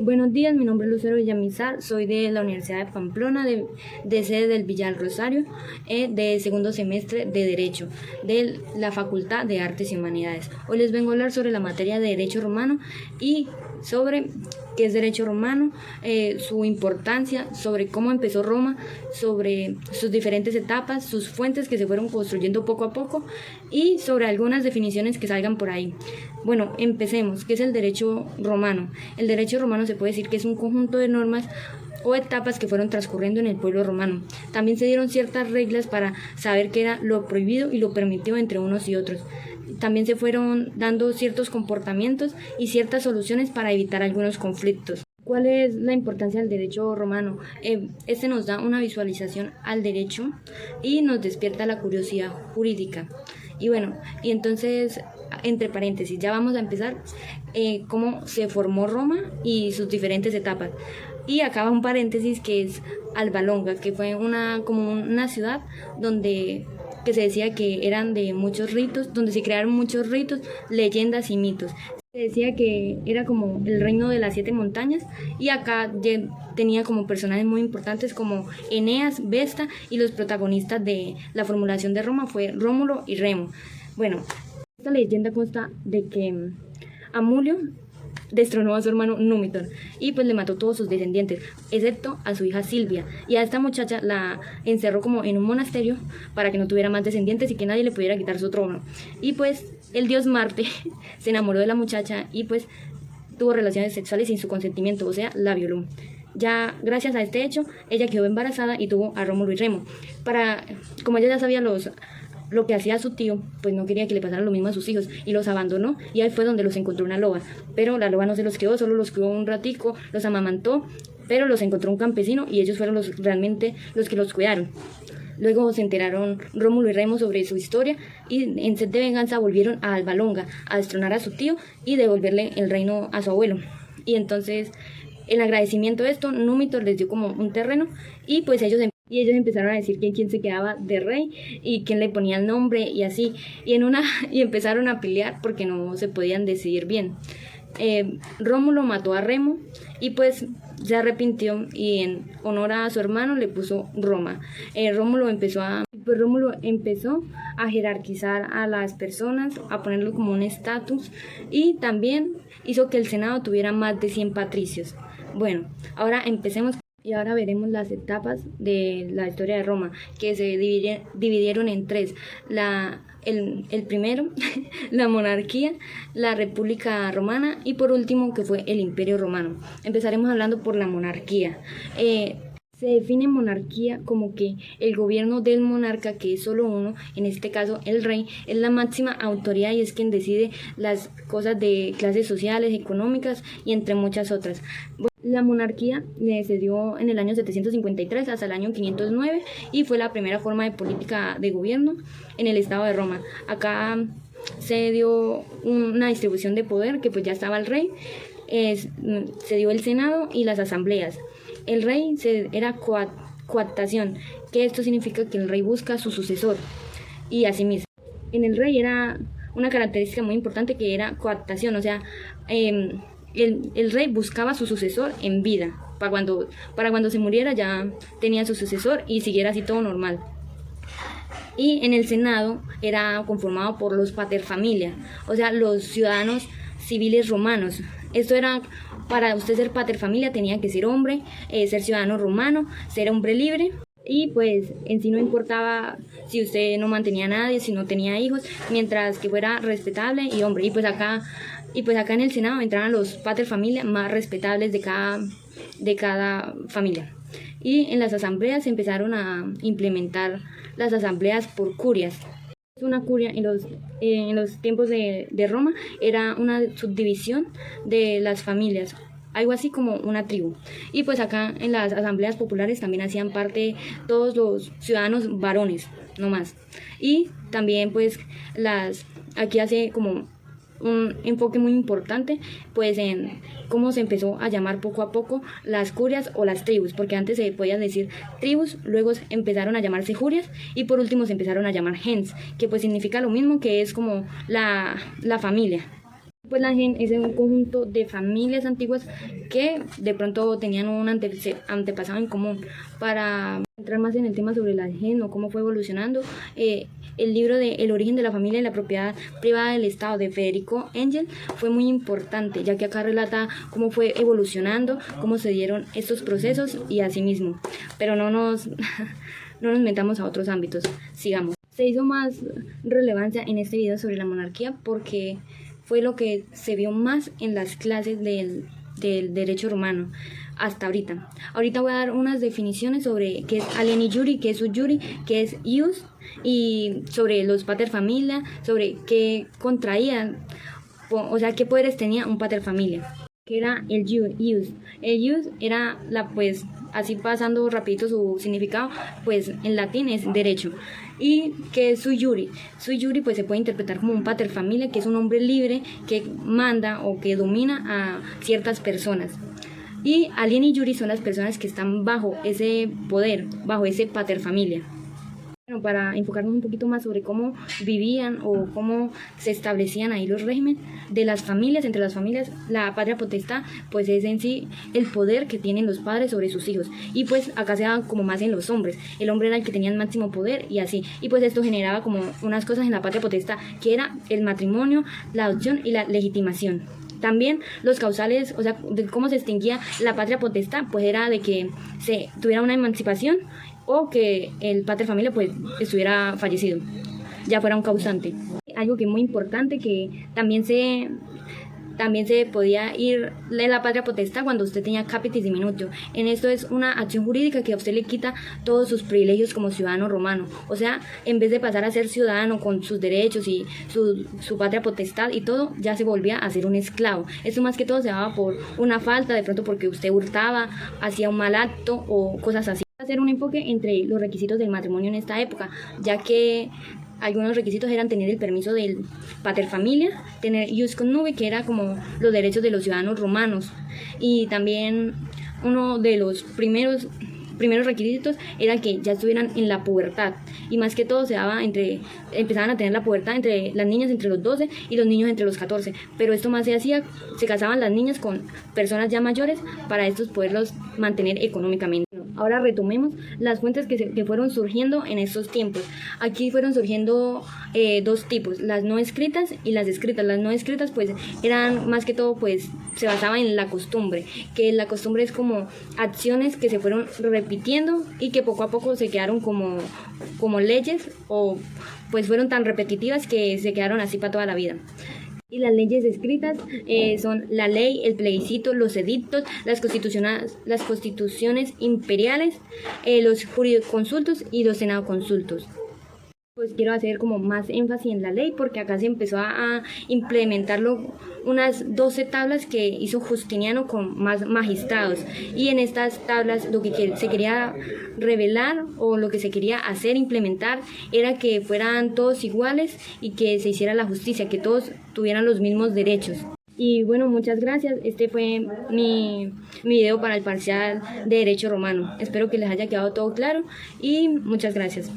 Buenos días, mi nombre es Lucero Villamizar, soy de la Universidad de Pamplona, de sede del Villar Rosario, de segundo semestre de Derecho, de la Facultad de Artes y Humanidades. Hoy les vengo a hablar sobre la materia de Derecho Romano y sobre qué es Derecho Romano, su importancia, sobre cómo empezó Roma, sobre sus diferentes etapas, sus fuentes que se fueron construyendo poco a poco y sobre algunas definiciones que salgan por ahí. Bueno, empecemos. ¿Qué es el derecho romano? El derecho romano se puede decir que es un conjunto de normas o etapas que fueron transcurriendo en el pueblo romano. También se dieron ciertas reglas para saber qué era lo prohibido y lo permitido entre unos y otros. También se fueron dando ciertos comportamientos y ciertas soluciones para evitar algunos conflictos. ¿Cuál es la importancia del derecho romano? Este nos da una visualización al derecho y nos despierta la curiosidad jurídica. Y bueno, y entonces, entre paréntesis, ya vamos a empezar cómo se formó Roma y sus diferentes etapas. Y acá va un paréntesis que es Alba Longa, que fue como una ciudad que se decía que eran de muchos ritos, donde se crearon muchos ritos, leyendas y mitos. Se decía que era como el reino de las 7 montañas y acá tenía como personajes muy importantes como Eneas, Vesta, y los protagonistas de la formulación de Roma fue Rómulo y Remo. Bueno, esta leyenda consta de que Amulio destronó a su hermano Númitor y pues le mató a todos sus descendientes, excepto a su hija Silvia, y a esta muchacha la encerró como en un monasterio para que no tuviera más descendientes y que nadie le pudiera quitar su trono. Y pues el dios Marte se enamoró de la muchacha y pues tuvo relaciones sexuales sin su consentimiento, o sea, la violó. Ya gracias a este hecho, ella quedó embarazada y tuvo a Rómulo y Remo. Como ella ya sabía lo que hacía su tío, pues no quería que le pasara lo mismo a sus hijos y los abandonó, y ahí fue donde los encontró una loba, pero la loba no se los quedó, solo los cuidó un ratico, los amamantó, pero los encontró un campesino y ellos fueron realmente los que los cuidaron. Luego se enteraron Rómulo y Remo sobre su historia y en sed de venganza volvieron a Alba Longa a destronar a su tío y devolverle el reino a su abuelo. Y entonces, en agradecimiento de esto, Númitor les dio como un terreno y pues ellos empezaron a decir quién se quedaba de rey y quién le ponía el nombre y así. Y empezaron a pelear porque no se podían decidir bien. Rómulo mató a Remo y pues se arrepintió y en honor a su hermano le puso Roma. Rómulo empezó a jerarquizar a las personas, a ponerlo como un estatus, y también hizo que el Senado tuviera más de 100 patricios. Bueno, ahora empecemos. Y ahora veremos las etapas de la historia de Roma, que se dividieron en 3. El primero, la monarquía, la república romana y por último que fue el imperio romano. Empezaremos hablando por la monarquía. Se define monarquía como que el gobierno del monarca, que es solo uno, en este caso el rey, es la máxima autoridad y es quien decide las cosas de clases sociales, económicas y entre muchas otras. La monarquía se dio en el año 753 hasta el año 509 y fue la primera forma de política de gobierno en el estado de Roma. Acá se dio una distribución de poder, que pues ya estaba el rey, se dio el senado y las asambleas. El rey era coaptación, que esto significa que el rey busca a su sucesor y así mismo. En el rey era una característica muy importante que era coaptación, o sea, el rey buscaba a su sucesor en vida, para cuando se muriera ya tenía su sucesor y siguiera así todo normal. Y en el Senado era conformado por los paterfamilia, o sea, los ciudadanos civiles romanos. Esto era, para usted ser paterfamilia tenía que ser hombre, ser ciudadano romano, ser hombre libre. Y pues en sí no importaba si usted no mantenía a nadie, si no tenía hijos, mientras que fuera respetable y hombre. Y pues acá en el Senado entraban los paterfamilias más respetables de cada familia. Y en las asambleas se empezaron a implementar las asambleas por curias. Una curia en los tiempos de Roma era una subdivisión de las familias, algo así como una tribu. Y pues acá en las asambleas populares también hacían parte todos los ciudadanos varones, no más. Y también pues aquí hace como un enfoque muy importante pues en cómo se empezó a llamar poco a poco las curias o las tribus, porque antes se podían decir tribus, luego empezaron a llamarse jurias y por último se empezaron a llamar gens, que pues significa lo mismo, que es como la familia. Pues la gens es un conjunto de familias antiguas que de pronto tenían un antepasado en común. Para entrar más en el tema sobre la gens o cómo fue evolucionando, el libro de El origen de la familia y la propiedad privada del Estado de Federico Engel fue muy importante, ya que acá relata cómo fue evolucionando, cómo se dieron estos procesos y así mismo. Pero no nos metamos a otros ámbitos, sigamos. Se hizo más relevancia en este video sobre la monarquía porque fue lo que se vio más en las clases del derecho romano hasta ahorita. Ahorita voy a dar unas definiciones sobre qué es alieni iuri, qué es sui iuri, qué es ius, y sobre los pater familia, sobre qué contraían, o sea, qué poderes tenía un pater familia, que era el ius. El ius era pues así pasando rapidito su significado, pues en latín es derecho. Y que es sui iuri. Sui iuri pues se puede interpretar como un pater familia, que es un hombre libre que manda o que domina a ciertas personas. Y alieni iuri son las personas que están bajo ese poder, bajo ese pater familia. Bueno, para enfocarnos un poquito más sobre cómo vivían o cómo se establecían ahí los regímenes de las familias, entre las familias, la patria potestad pues es en sí el poder que tienen los padres sobre sus hijos, y pues acá se daba como más en los hombres, el hombre era el que tenía el máximo poder y así, y pues esto generaba como unas cosas en la patria potestad, que era el matrimonio, la adopción y la legitimación. También los causales, o sea, de cómo se extinguía la patria potestad, pues era de que se tuviera una emancipación o que el pater familia pues estuviera fallecido, ya fuera un causante. Algo que es muy importante, que también se podía ir de la patria potestad cuando usted tenía capitis diminutio. En esto es una acción jurídica que a usted le quita todos sus privilegios como ciudadano romano. O sea, en vez de pasar a ser ciudadano con sus derechos y su patria potestad y todo, ya se volvía a ser un esclavo. Esto más que todo se daba por una falta, de pronto porque usted hurtaba, hacía un mal acto o cosas así. Hacer un enfoque entre los requisitos del matrimonio en esta época, ya que algunos requisitos eran tener el permiso del pater familia, tener ius connubii, que era como los derechos de los ciudadanos romanos, y también uno de los primeros requisitos era que ya estuvieran en la pubertad, y más que todo empezaban a tener la pubertad entre las niñas entre los 12 y los niños entre los 14, pero esto más se casaban las niñas con personas ya mayores para estos poderlos mantener económicamente. Ahora retomemos las fuentes que fueron surgiendo en estos tiempos. Aquí fueron surgiendo dos tipos, las no escritas y las escritas. Las no escritas pues eran más que todo pues se basaban en la costumbre, que la costumbre es como acciones que se fueron repitiendo y que poco a poco se quedaron como leyes, o pues fueron tan repetitivas que se quedaron así para toda la vida. Y las leyes escritas son la ley, el plebiscito, los edictos, las constituciones imperiales, los jurisconsultos y los senadoconsultos. Pues quiero hacer como más énfasis en la ley porque acá se empezó a implementarlo unas 12 tablas que hizo Justiniano con más magistrados, y en estas tablas lo que se quería revelar o lo que se quería implementar era que fueran todos iguales y que se hiciera la justicia, que todos tuvieran los mismos derechos. Y bueno, muchas gracias. Este fue mi video para el parcial de Derecho Romano. Espero que les haya quedado todo claro y muchas gracias.